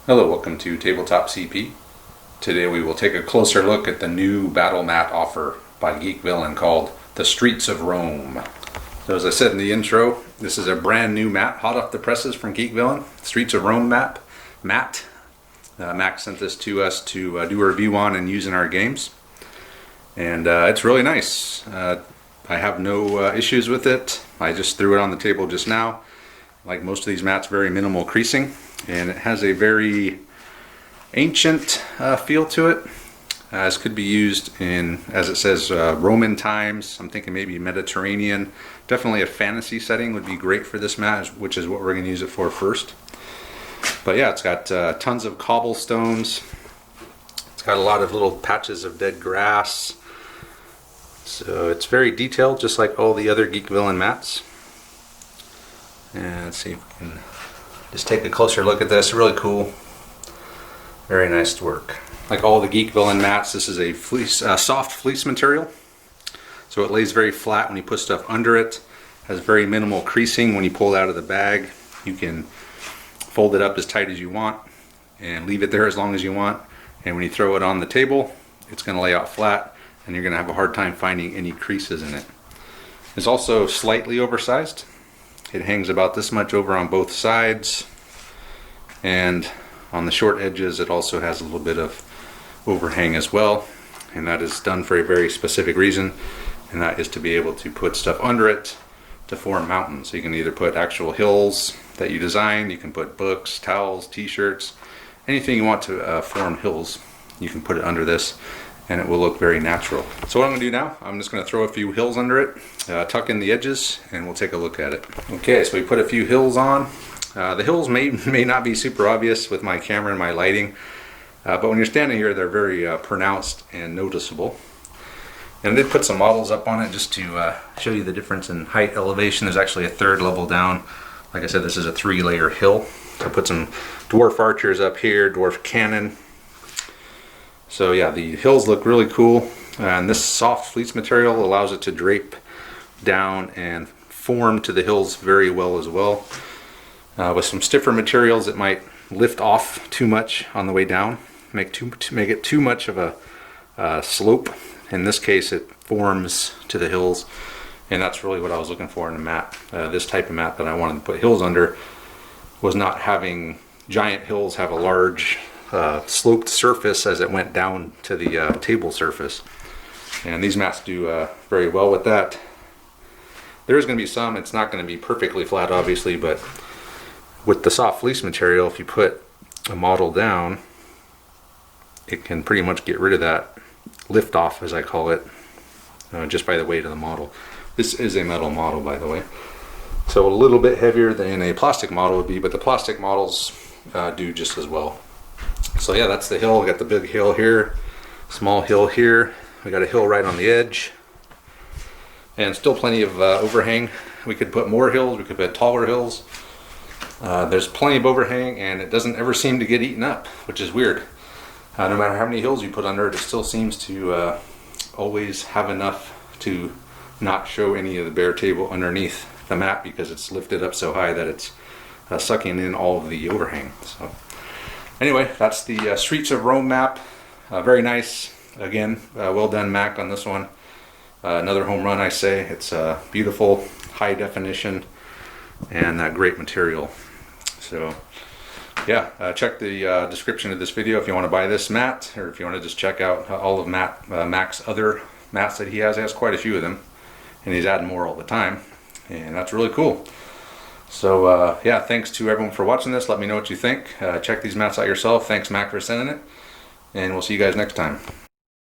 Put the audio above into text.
Hello, welcome to Tabletop CP. Today we will take a closer look at the new battle mat offer by Geek Villain called The Streets of Rome. So as I said in the intro, this is a brand new mat, hot off the presses from Geek Villain, Streets of Rome mat. Max sent this to us to do a review on and use in our games. And it's really nice. I have no issues with it. I just threw it on the table just now. Like most of these mats, very minimal creasing. And it has a very ancient feel to it. This could be used in, as it says, Roman times. I'm thinking maybe Mediterranean. Definitely a fantasy setting would be great for this mat, which is what we're going to use it for first. But yeah, it's got tons of cobblestones. It's got a lot of little patches of dead grass. So it's very detailed, just like all the other Geek Villain mats. And let's see if we can just take a closer look at this. Really cool. Very nice work. Like all the Geek Villain mats, this is a fleece, soft fleece material. So it lays very flat when you put stuff under it. Has very minimal creasing when you pull it out of the bag. You can fold it up as tight as you want and leave it there as long as you want. And when you throw it on the table, it's going to lay out flat and you're going to have a hard time finding any creases in it. It's also slightly oversized. It hangs about this much over on both sides, and on the short edges it also has a little bit of overhang as well, and that is done for a very specific reason, and that is to be able to put stuff under it to form mountains. So you can either put actual hills that you design, you can put books, towels, t-shirts, anything you want to form hills, you can put it under this and it will look very natural. So what I'm going to do now, I'm just going to throw a few hills under it, tuck in the edges, and we'll take a look at it. Okay, so we put a few hills on. The hills may not be super obvious with my camera and my lighting, but when you're standing here, they're very pronounced and noticeable. And I did put some models up on it just to show you the difference in height elevation. There's actually a third level down. Like I said, this is a 3-layer hill. So I put some dwarf archers up here, dwarf cannon. So yeah, the hills look really cool, and this soft fleece material allows it to drape down and form to the hills very well as well. With some stiffer materials, it might lift off too much on the way down, make it too much of a slope. In this case, it forms to the hills, and that's really what I was looking for in a mat. This type of mat that I wanted to put hills under was not having giant hills have a large sloped surface as it went down to the table surface, and these mats do very well with that. There's going to be some, it's not going to be perfectly flat obviously, but with the soft fleece material, if you put a model down, it can pretty much get rid of that lift off, as I call it, just by the weight of the model. This is a metal model, by the way, so a little bit heavier than a plastic model would be, but the plastic models do just as well. So yeah, that's the hill. We got the big hill here, small hill here. We got a hill right on the edge, and still plenty of overhang. We could put more hills. We could put taller hills. There's plenty of overhang, and it doesn't ever seem to get eaten up, which is weird. No matter how many hills you put under it, it still seems to always have enough to not show any of the bare table underneath the mat because it's lifted up so high that it's sucking in all of the overhang. So anyway, that's the Streets of Rome map. Very nice. Again, well done, Mac, on this one. Another home run, I say. It's beautiful, high definition, and great material. So yeah, check the description of this video if you want to buy this mat, or if you want to just check out all of Mac's other mats that he has. He has quite a few of them, and he's adding more all the time, and that's really cool. So yeah, thanks to everyone for watching this. Let me know what you think. Check these mats out yourself. Thanks, Mac, for sending it, and we'll see you guys next time.